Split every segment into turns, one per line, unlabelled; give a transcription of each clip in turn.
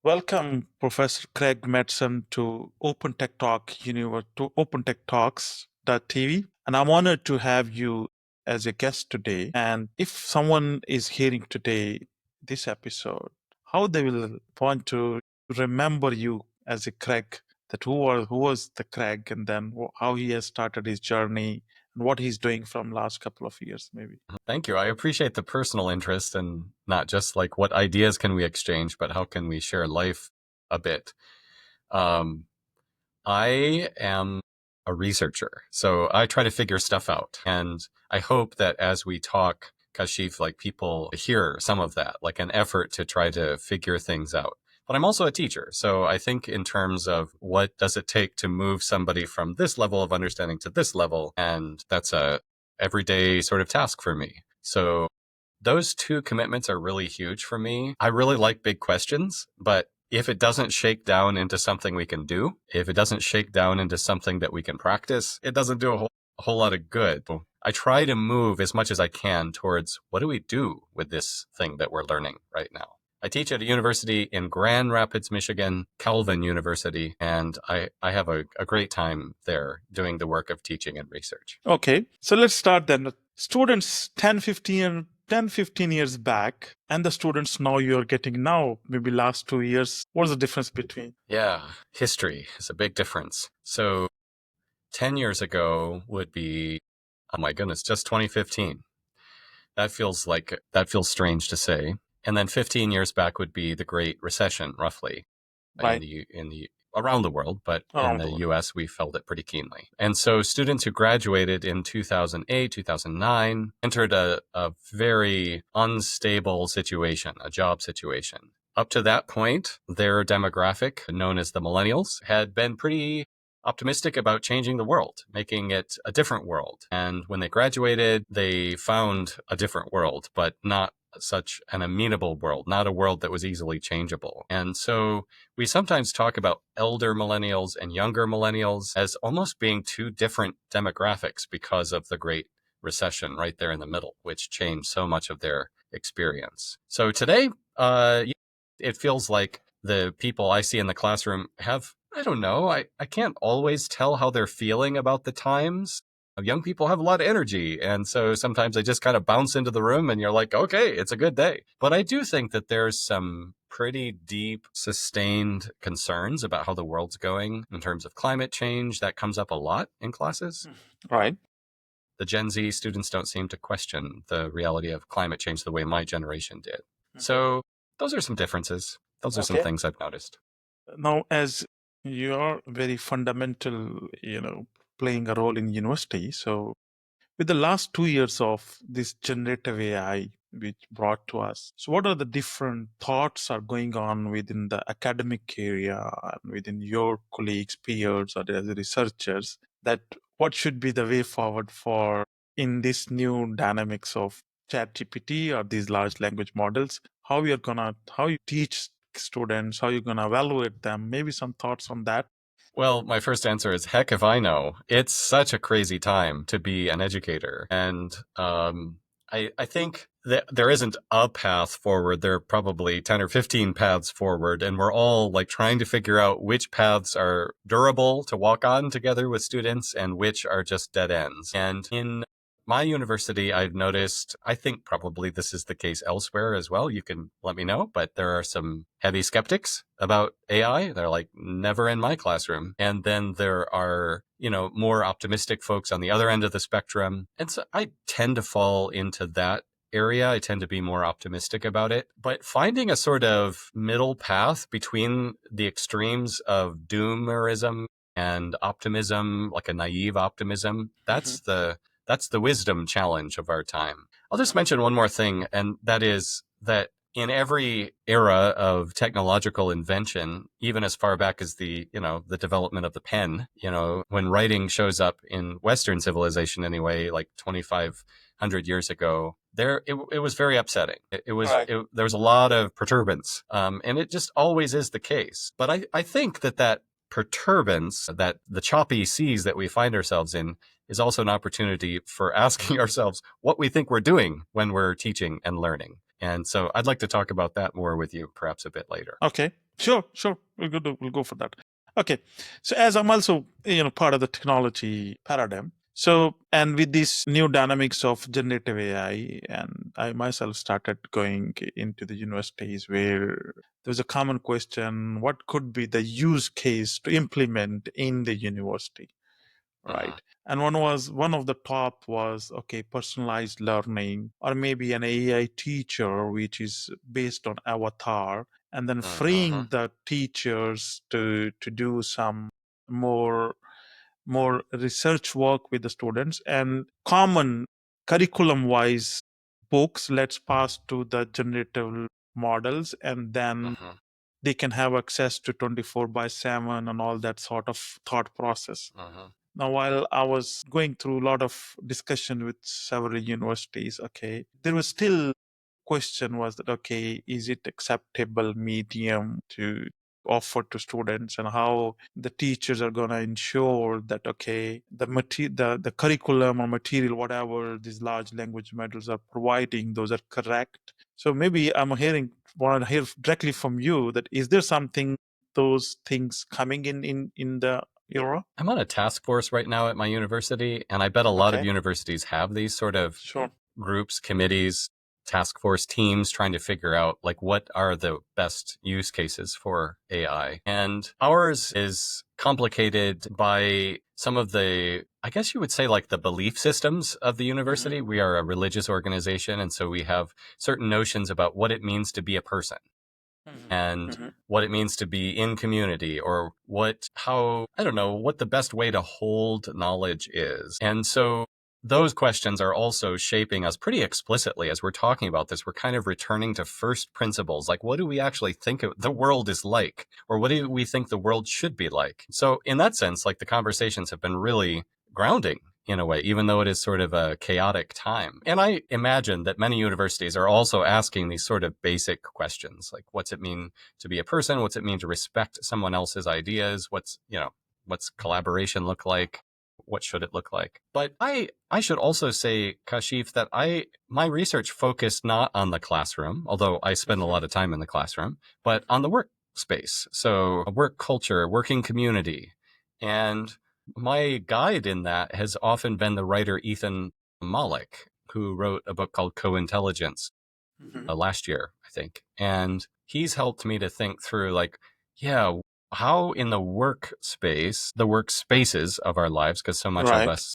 Welcome, Professor Craig Mattson, to Open Tech to Open Tech Talks.tv. And I'm honored to have you as a guest today. And if someone is hearing today this episode, how they will want to remember you as a Craig, that who was the Craig, and then how he has started his journey and what he's doing from last couple of years, maybe.
Thank you. I appreciate the personal interest and not just like what ideas can we exchange, but how can we share life a bit. I am a researcher, so I try to figure stuff out. And I hope that as we talk, Kashif, like people hear some of that, like an effort to try to figure things out. But I'm also a teacher. So I think in terms of what does it take to move somebody from this level of understanding to this level, and that's a everyday sort of task for me. So those two commitments are really huge for me. I really like big questions, but if it doesn't shake down into something we can do, if it doesn't shake down into something that we can practice, it doesn't do a whole lot of good. I try to move as much as I can towards what do we do with this thing that we're learning right now. I teach at a university in Grand Rapids, Michigan, Calvin University, and I have a great time there doing the work of teaching and research.
Okay, so let's start then. Students 10, 15 years back, and the students now you're getting now, maybe last 2 years. What's the difference between?
Yeah, history is a big difference. So 10 years ago would be, oh my goodness, just 2015. That feels strange to say. And then 15 years back would be the Great Recession, roughly,
Right.
in the around the world, but
Around
in
the
the
world.
US, we felt it pretty keenly. And so students who graduated in 2008, 2009 entered a very unstable situation, a job situation. Up to that point, their demographic, known as the millennials, had been pretty optimistic about changing the world, making it a different world. And when they graduated, they found a different world, but not such an amenable world, not a world that was easily changeable. And so we sometimes talk about elder millennials and younger millennials as almost being two different demographics because of the Great Recession right there in the middle, which changed so much of their experience. So today, it feels like the people I see in the classroom have, I don't know, I can't always tell how they're feeling about the times. Young people have a lot of energy. And so sometimes they just kind of bounce into the room and you're like, okay, it's a good day. But I do think that there's some pretty deep, sustained concerns about how the world's going in terms of climate change. That comes up a lot in classes.
Right.
The Gen Z students don't seem to question the reality of climate change the way my generation did. So those are some differences. Those are some
Okay.
things I've noticed.
Now, as you're very fundamental, playing a role in university. So with the last 2 years of this generative AI which brought to us, so what are the different thoughts are going on within the academic area and within your colleagues, peers, or as researchers, that what should be the way forward for in this new dynamics of ChatGPT or these large language models? How you teach students, how you're gonna evaluate them? Maybe some thoughts on that.
Well, my first answer is heck if I know. It's such a crazy time to be an educator. And I think that there isn't a path forward. There are probably 10 or 15 paths forward. And we're all like trying to figure out which paths are durable to walk on together with students and which are just dead ends. And in my university, I've noticed, I think probably this is the case elsewhere as well. You can let me know, but there are some heavy skeptics about AI. They're like, never in my classroom. And then there are, more optimistic folks on the other end of the spectrum. And so I tend to fall into that area. I tend to be more optimistic about it, but finding a sort of middle path between the extremes of doomerism and optimism, like a naive optimism, that's the wisdom challenge of our time. I'll just mention one more thing, and that is that in every era of technological invention, even as far back as the development of the pen, when writing shows up in Western civilization anyway, like 2,500 years ago, it was very upsetting. There was a lot of perturbance, and it just always is the case. But I think that perturbance, that the choppy seas that we find ourselves in, is also an opportunity for asking ourselves what we think we're doing when we're teaching and learning. And so I'd like to talk about that more with you perhaps a bit later.
Okay. Sure. We'll go for that. Okay. So as I'm also, part of the technology paradigm. So, and with these new dynamics of generative AI, and I myself started going into the universities where there's a common question: what could be the use case to implement in the university? Right. And one of the top was, okay, personalized learning, or maybe an AI teacher which is based on avatar, and then freeing the teachers to do some more more research work with the students, and common curriculum wise books let's pass to the generative models, and then they can have access to 24 by 7 and all that sort of thought process. Now, while I was going through a lot of discussion with several universities, okay, there was still question was that, okay, is it acceptable medium to offer to students, and how the teachers are going to ensure that, okay, the curriculum or material, whatever these large language models are providing, those are correct. So maybe want to hear directly from you that is there something, those things coming in the era?
I'm on a task force right now at my university, and I bet a lot of universities have these sort of groups, committees, task force teams trying to figure out like what are the best use cases for AI. And ours is complicated by some of the, I guess you would say, like the belief systems of the university. We are a religious organization, and so we have certain notions about what it means to be a person and what it means to be in community, or what the best way to hold knowledge is. And so those questions are also shaping us pretty explicitly as we're talking about this. We're kind of returning to first principles. Like, what do we actually think the world is like? Or what do we think the world should be like? So in that sense, like the conversations have been really grounding in a way, even though it is sort of a chaotic time. And I imagine that many universities are also asking these sort of basic questions, like what's it mean to be a person? What's it mean to respect someone else's ideas? What's collaboration look like? What should it look like? But I should also say, Kashif, that my research focused not on the classroom, although I spend a lot of time in the classroom, but on the workspace. So a work culture, working community. And my guide in that has often been the writer Ethan Malik, who wrote a book called Co-Intelligence last year, I think. And he's helped me to think through like, how in the workspace, the workspaces of our lives, because so much of us,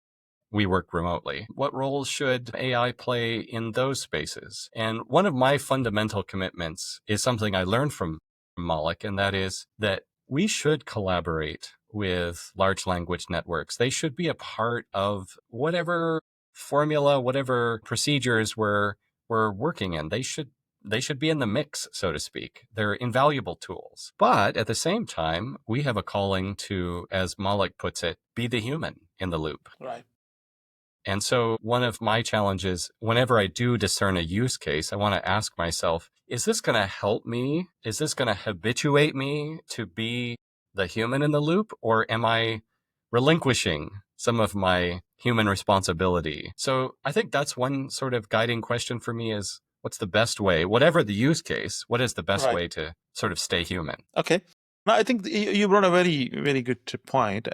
we work remotely. What roles should AI play in those spaces? And one of my fundamental commitments is something I learned from Malik, and that is that we should collaborate with large language networks. They should be a part of whatever formula, whatever procedures we're working in. They should be in the mix, so to speak. They're invaluable tools. But at the same time, we have a calling to, as Malik puts it, be the human in the loop.
Right.
And so one of my challenges, whenever I do discern a use case, I want to ask myself, is this going to help me? Is this going to habituate me to be the human in the loop? Or am I relinquishing some of my human responsibility? So I think that's one sort of guiding question for me is, what's the best way, whatever the use case, what is the best way to sort of stay human?
Okay. Now, I think you brought a very, very good point.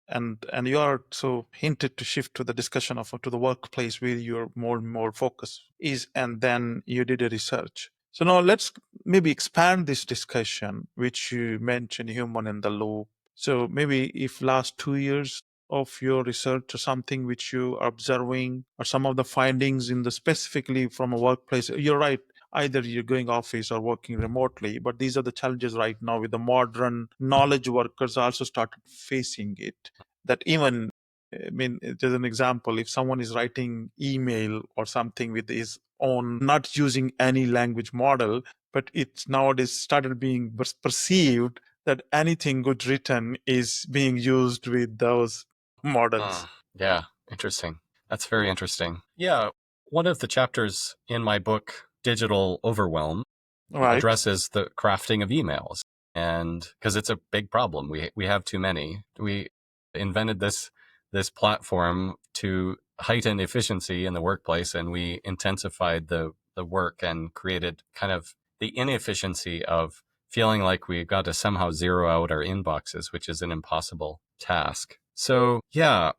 And you are so hinted to shift to the discussion of to the workplace where your more focus is, and then you did a research. So now let's maybe expand this discussion, which you mentioned human in the loop. So maybe if last 2 years of your research or something which you are observing, or some of the findings in the specifically from a workplace, you're right. Either you're going office or working remotely, but these are the challenges right now with the modern knowledge workers also started facing it. That even, I mean, just an example, if someone is writing email or something with his own, not using any language model, but it's nowadays started being perceived that anything good written is being used with those models.
Yeah, interesting. That's very interesting. Yeah, one of the chapters in my book, Digital Overwhelm, addresses the crafting of emails. And because it's a big problem, we have too many. We invented this platform to heighten efficiency in the workplace, and we intensified the work and created kind of the inefficiency of feeling like we got to somehow zero out our inboxes, which is an impossible task. So yeah,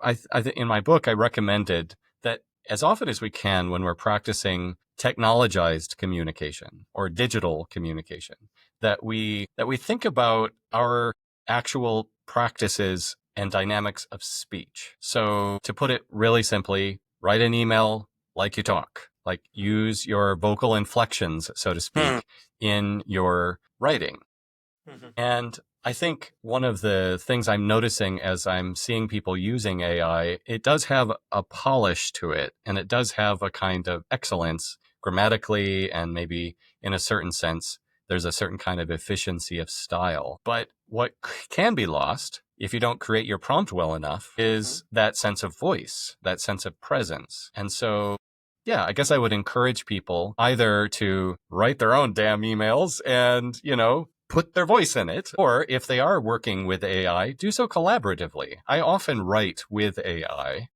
in my book, I recommended that as often as we can, when we're practicing technologized communication or digital communication, that we think about our actual practices and dynamics of speech. So to put it really simply, write an email like you talk, like use your vocal inflections, so to speak, in your writing. And I think one of the things I'm noticing as I'm seeing people using AI, it does have a polish to it, and it does have a kind of excellence grammatically, and maybe in a certain sense, there's a certain kind of efficiency of style. But what can be lost if you don't create your prompt well enough is that sense of voice, that sense of presence. And so yeah, I guess I would encourage people either to write their own damn emails and, put their voice in it, or if they are working with AI, do so collaboratively. I often write with AI,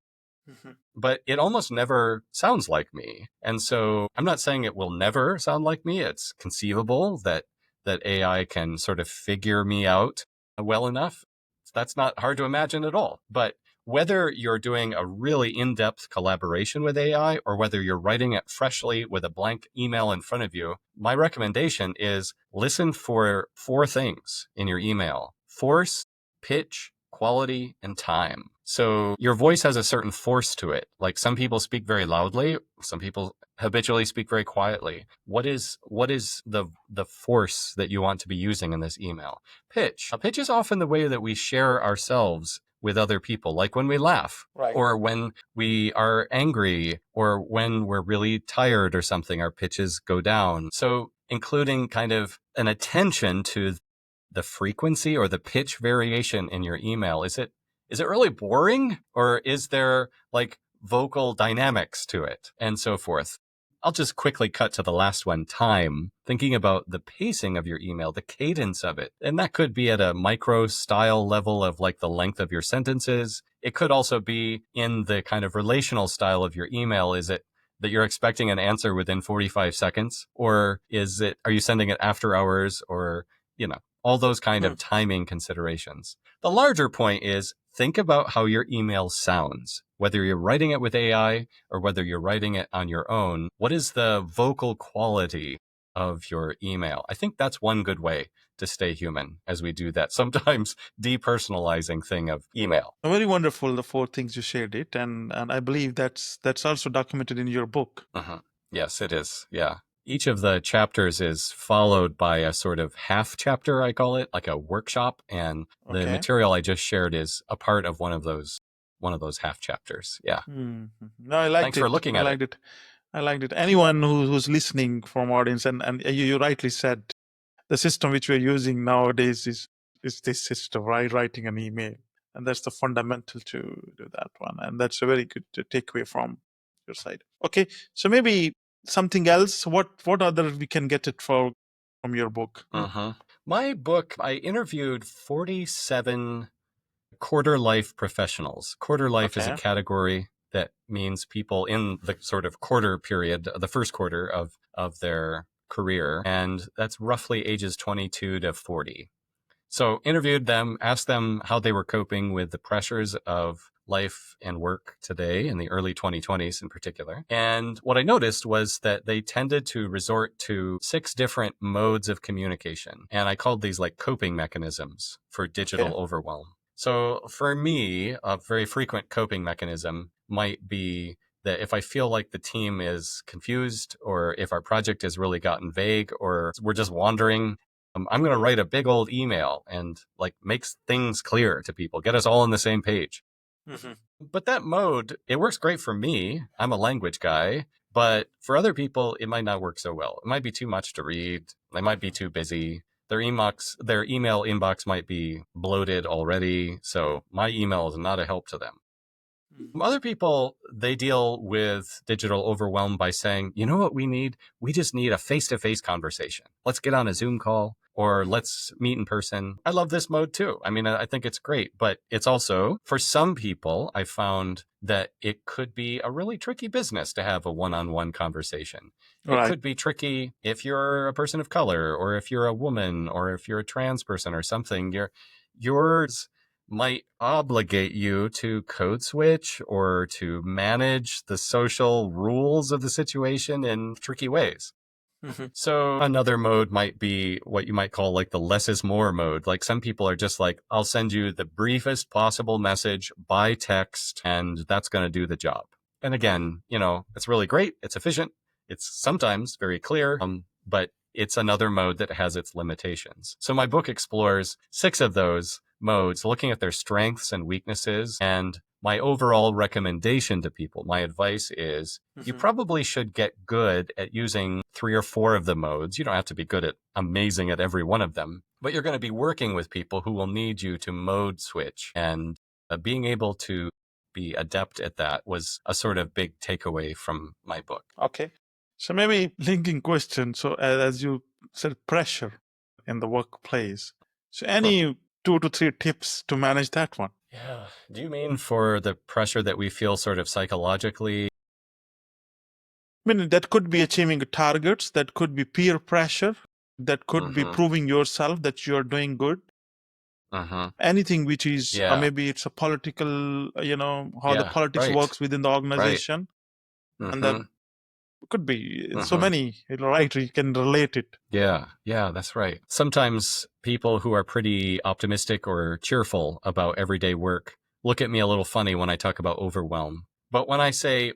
but it almost never sounds like me. And so I'm not saying it will never sound like me. It's conceivable that AI can sort of figure me out well enough. That's not hard to imagine at all. But whether you're doing a really in-depth collaboration with AI or whether you're writing it freshly with a blank email in front of you, my recommendation is listen for 4 things in your email: force, pitch, quality, and time. So your voice has a certain force to it. Like some people speak very loudly, some people habitually speak very quietly. What is the force that you want to be using in this email? Pitch. Pitch is often the way that we share ourselves with other people, like when we laugh, right, or when we are angry, or when we're really tired or something, our pitches go down. So including kind of an attention to the frequency or the pitch variation in your email. Is it really boring, or is there like vocal dynamics to it, and so forth? I'll just quickly cut to the last one, time. Thinking about the pacing of your email, the cadence of it. And that could be at a micro style level of like the length of your sentences. It could also be in the kind of relational style of your email. Is it that you're expecting an answer within 45 seconds? Or are you sending it after hours, or, all those kind of timing considerations. The larger point is think about how your email sounds, whether you're writing it with AI or whether you're writing it on your own. What is the vocal quality of your email? I think that's one good way to stay human as we do that sometimes depersonalizing thing of email.
Very wonderful, the 4 things you shared it, and I believe that's also documented in your book.
Yes, it is. Yeah. Each of the chapters is followed by a sort of half chapter, I call it, like a workshop. And the material I just shared is a part of one of those half chapters. Yeah.
No, I liked
Thanks
it.
for looking at it.
I liked it. Anyone who's listening from audience, and you rightly said, the system which we're using nowadays is this system, right? Writing an email. And that's the fundamental to do that one. And that's a very good takeaway from your side. Okay. So maybe something else. What other we can get it from your book?
My book, I interviewed 47 quarter life professionals. Quarter life is a category that means people in the sort of quarter period, the first quarter of their career. And that's roughly ages 22 to 40. So interviewed them, asked them how they were coping with the pressures of life and work today in the early 2020s in particular. And what I noticed was that they tended to resort to 6 different modes of communication. And I called these like coping mechanisms for digital overwhelm. So for me, a very frequent coping mechanism might be that if I feel like the team is confused, or if our project has really gotten vague, or we're just wandering, I'm going to write a big old email and like makes things clear to people, get us all on the same page. But that mode, it works great for me. I'm a language guy, but for other people, it might not work so well. It might be too much to read. They might be too busy. Their email inbox might be bloated already. So my email is not a help to them. Other people, they deal with digital overwhelm by saying, you know what we need? We just need a face-to-face conversation. Let's get on a Zoom call, or let's meet in person. I love this mode too. I mean, I think it's great, but it's also, for some people, I found that it could be a really tricky business to have a one-on-one conversation. It
Right.
could be tricky if you're a person of color, or if you're a woman, or if you're a trans person or something. Yours might obligate you to code switch or to manage the social rules of the situation in tricky ways.
Mhm.
So another mode might be what you might call like the less is more mode. Like some people are just like, I'll send you the briefest possible message by text, and that's going to do the job. And again, it's really great. It's efficient. It's sometimes very clear, but it's another mode that has its limitations. So my book explores 6 of those modes, looking at their strengths and weaknesses. And my overall recommendation to people, my advice is you probably should get good at using 3 or 4 of the modes. You don't have to be good at amazing at every one of them, but you're going to be working with people who will need you to mode switch. And being able to be adept at that was a sort of big takeaway from my book.
Okay. So maybe linking question. So as you said, pressure in the workplace. So any 2 to 3 tips to manage that one?
Yeah. Do you mean for the pressure that we feel sort of psychologically?
I mean, that could be achieving targets, that could be peer pressure, that could be proving yourself that you're doing good. Anything which is,
Yeah.
maybe it's a political, how the politics
Right.
works within the
Right.
organization. And that could be so many, right? You can relate it.
Yeah, that's right. Sometimes people who are pretty optimistic or cheerful about everyday work look at me a little funny when I talk about overwhelm. But when I say,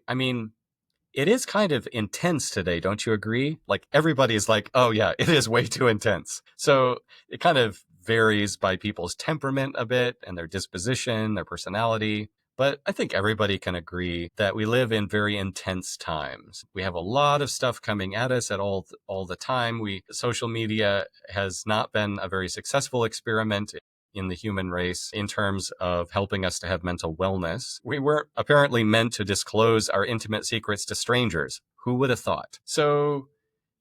it is kind of intense today, don't you agree? Like everybody's like, oh yeah, it is way too intense. So it kind of varies by people's temperament a bit and their disposition, their personality. But I think everybody can agree that we live in very intense times. We have a lot of stuff coming at us at all the time. Social media has not been a very successful experiment in the human race in terms of helping us to have mental wellness. We weren't apparently meant to disclose our intimate secrets to strangers. Who would have thought? So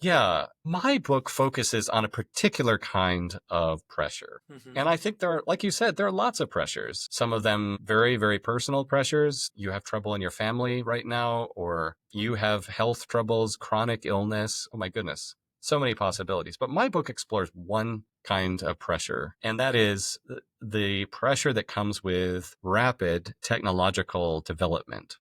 yeah, my book focuses on a particular kind of pressure. And I think like you said, there are lots of pressures. Some of them very, very personal pressures. You have trouble in your family right now, or you have health troubles, chronic illness. Oh my goodness. So many possibilities. But my book explores one kind of pressure, and that is the pressure that comes with rapid technological development.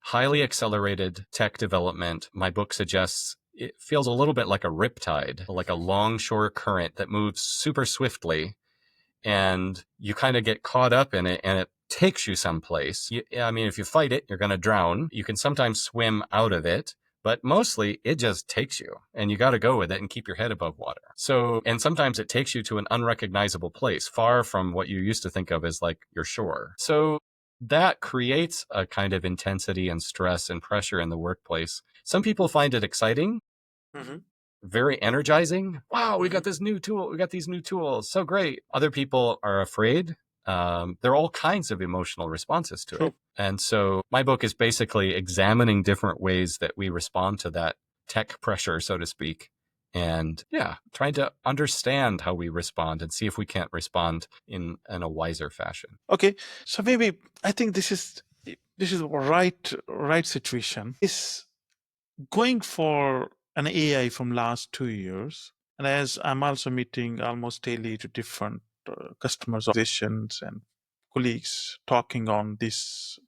Highly accelerated tech development, my book suggests it feels a little bit like a riptide, like a longshore current that moves super swiftly, and you kind of get caught up in it, and it takes you someplace. If you fight it, you're going to drown. You can sometimes swim out of it, but mostly it just takes you, and you got to go with it and keep your head above water. So, and sometimes it takes you to an unrecognizable place, far from what you used to think of as like your shore. So that creates a kind of intensity and stress and pressure in the workplace. Some people find it exciting, very energizing. Wow, we got this new tool. We got these new tools. So great. Other people are afraid. There are all kinds of emotional responses to it. And so my book is basically examining different ways that we respond to that tech pressure, so to speak. And trying to understand how we respond and see if we can't respond in a wiser fashion.
Okay. So maybe I think this is right situation. Is going for an AI from last 2 years, and as I'm also meeting almost daily to different customers, organizations, and colleagues talking on this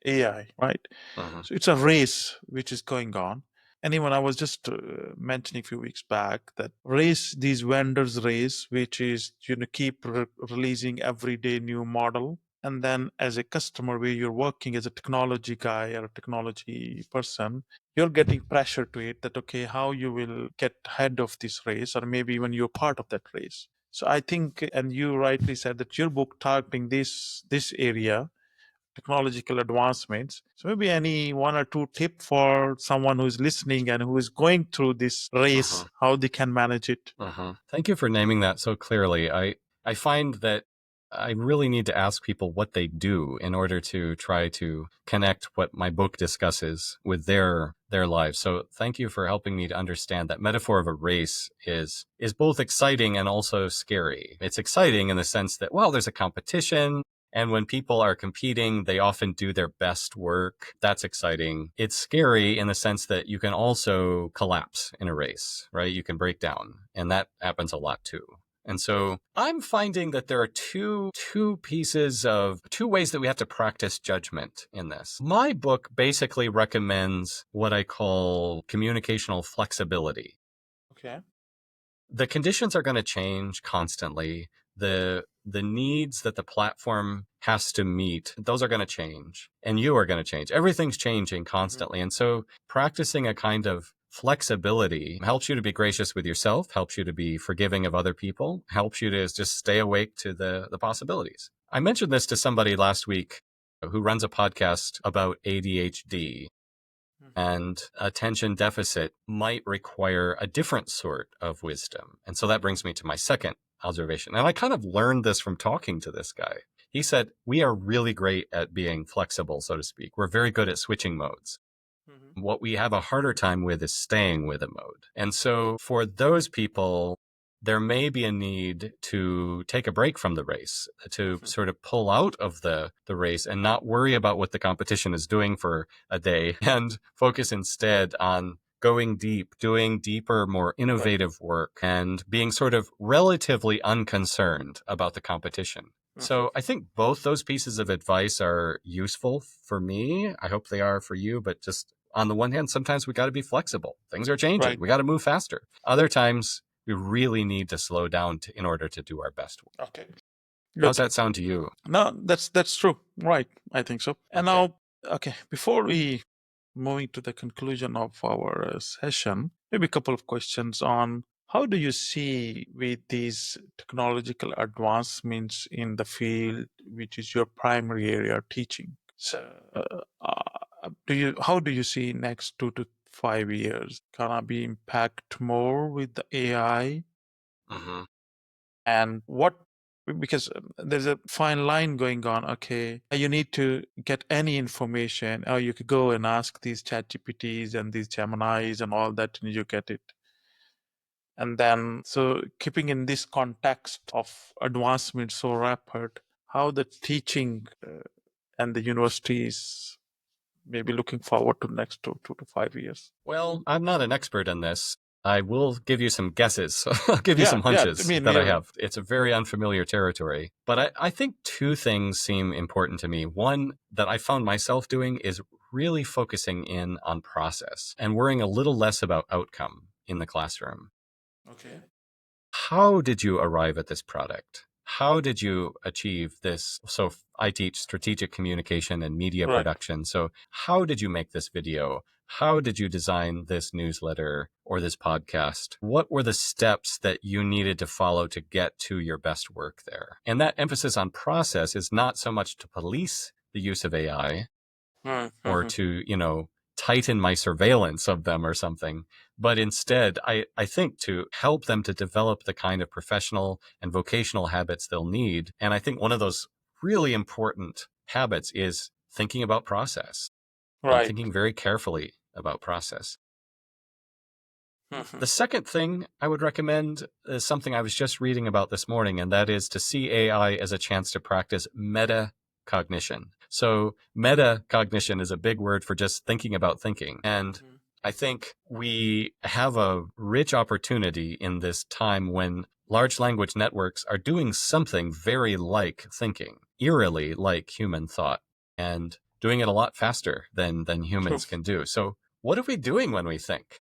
AI, right? So it's a race which is going on. And even I was just mentioning a few weeks back that these vendors race, which is, keep releasing every day new model. And then as a customer, where you're working as a technology guy or a technology person, you're getting pressure to it that, okay, how you will get ahead of this race, or maybe even you're part of that race. So I think, and you rightly said that your book targeting this area, technological advancements. So maybe any 1 or 2 tip for someone who's listening and who is going through this race, how they can manage it.
Thank you for naming that so clearly. I find that I really need to ask people what they do in order to try to connect what my book discusses with their lives. So thank you for helping me to understand that metaphor of a race is both exciting and also scary. It's exciting in the sense that, well, there's a competition. And when people are competing, they often do their best work. That's exciting. It's scary in the sense that you can also collapse in a race, right? You can break down, and that happens a lot too. And so I'm finding that there are two ways that we have to practice judgment in this. My book basically recommends what I call communicational flexibility.
Okay.
The conditions are going to change constantly. The needs that the platform has to meet, those are going to change, and you are going to change. Everything's changing constantly. And so practicing a kind of flexibility helps you to be gracious with yourself, helps you to be forgiving of other people, helps you to just stay awake to the possibilities. I mentioned this to somebody last week who runs a podcast about ADHD. And attention deficit might require a different sort of wisdom. And so that brings me to my second observation. And I kind of learned this from talking to this guy. He said, we are really great at being flexible, so to speak. We're very good at switching modes. What we have a harder time with is staying with a mode. And so for those people, there may be a need to take a break from the race, to sort of pull out of the race and not worry about what the competition is doing for a day and focus instead on going deep, doing deeper, more innovative work, and being sort of relatively unconcerned about the competition. So I think both those pieces of advice are useful for me. I hope they are for you, but just on the one hand, sometimes we got to be flexible. Things are changing.
Right.
We got to move faster. Other times we really need to slow down in order to do our best work.
Okay.
How's that sound to you?
No, that's true. Right. I think so. And
Okay.
now, okay, before we moving to the conclusion of our session, maybe a couple of questions on how do you see with these technological advancements in the field, which is your primary area of teaching? So, how do you see next 2 to 5 years? Can I be impact more with the AI?
Mm-hmm.
And what, because there's a fine line going on. Okay, you need to get any information, or you could go and ask these chat gpts and these geminis and all that, and you get it. And then, so keeping in this context of advancement so rapid, how the teaching and the universities maybe looking forward to next 2 to 5 years.
Well, I'm not an expert in this. I will give you some guesses. I'll give you
Yeah,
some
yeah. I
hunches
mean,
that I have. It's a very unfamiliar territory. But I think two things seem important to me. One that I found myself doing is really focusing in on process and worrying a little less about outcome in the classroom.
okay.
How did you arrive at this product? How did you achieve this? So I teach strategic communication and media
Right.
production. So how did you make this video? How did you design this newsletter or this podcast? What were the steps that you needed to follow to get to your best work there? And that emphasis on process is not so much to police the use of AI or to, tighten my surveillance of them or something, but instead, I think to help them to develop the kind of professional and vocational habits they'll need. And I think one of those really important habits is thinking about process and
Right.
thinking very carefully about process.
Mhm.
The second thing I would recommend is something I was just reading about this morning, and that is to see AI as a chance to practice metacognition. So metacognition is a big word for just thinking about thinking. And I think we have a rich opportunity in this time when large language networks are doing something very like thinking, eerily like human thought, and doing it a lot faster than humans can do. So what are we doing when we think?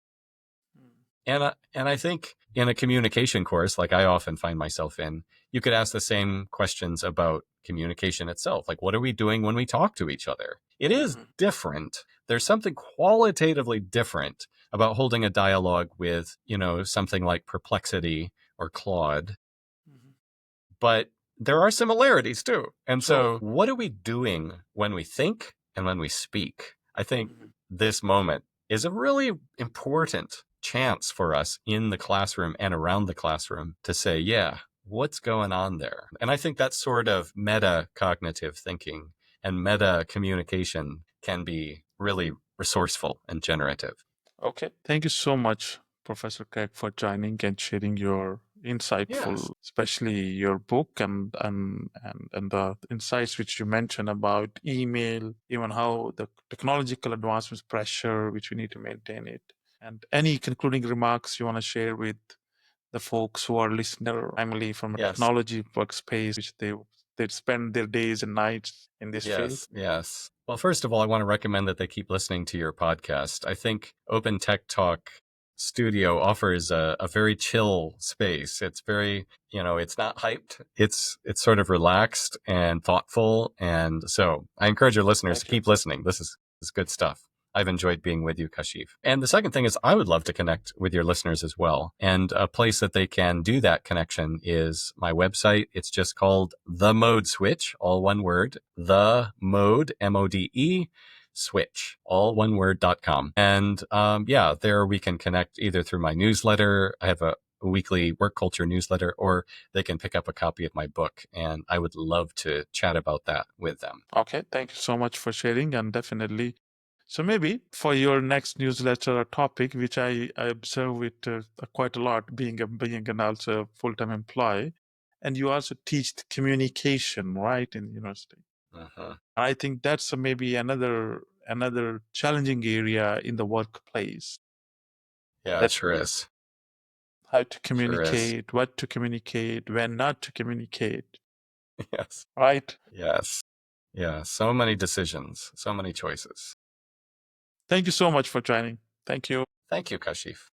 And I think in a communication course, like I often find myself in, you could ask the same questions about communication itself. Like, what are we doing when we talk to each other? It is different. There's something qualitatively different about holding a dialogue with, something like Perplexity or Claude. But there are similarities too. And so what are we doing when we think and when we speak? I think this moment is a really important chance for us in the classroom and around the classroom to say, yeah, what's going on there? And I think that sort of metacognitive thinking and meta communication can be really resourceful and generative.
Okay. Thank you so much, Professor Craig, for joining and sharing your insightful,
Yes.
especially your book and the insights which you mentioned about email, even how the technological advancements pressure which we need to maintain it. And any concluding remarks you want to share with the folks who are listener, primarily from a
Yes.
technology workspace, which they spend their days and nights in this field?
Yes, yes. Well, first of all, I want to recommend that they keep listening to your podcast. I think Open Tech Talk Studio offers a very chill space. It's very, it's not hyped. It's sort of relaxed and thoughtful. And so I encourage your listeners to
Thank you.
keep listening. This is good stuff. I've enjoyed being with you, Kashif. And the second thing is, I would love to connect with your listeners as well. And a place that they can do that connection is my website. It's just called The Mode Switch, all one word, The Mode, MODE, Switch, all one word.com. And yeah, there we can connect either through my newsletter. I have a weekly work culture newsletter, or they can pick up a copy of my book. And I would love to chat about that with them.
Okay, thank you so much for sharing, and definitely. So maybe for your next newsletter or topic, which I observe it quite a lot, being an also full-time employee, and you also teach communication, right, in university.
Uh-huh.
I think that's maybe another challenging area in the workplace.
Yeah, it
That
sure is.
how to
Sure is.
communicate, what to communicate, when not to communicate,
Yes.
right?
Yes. Yeah. So many decisions, so many choices.
Thank you so much for joining. Thank you.
Thank you, Kashif.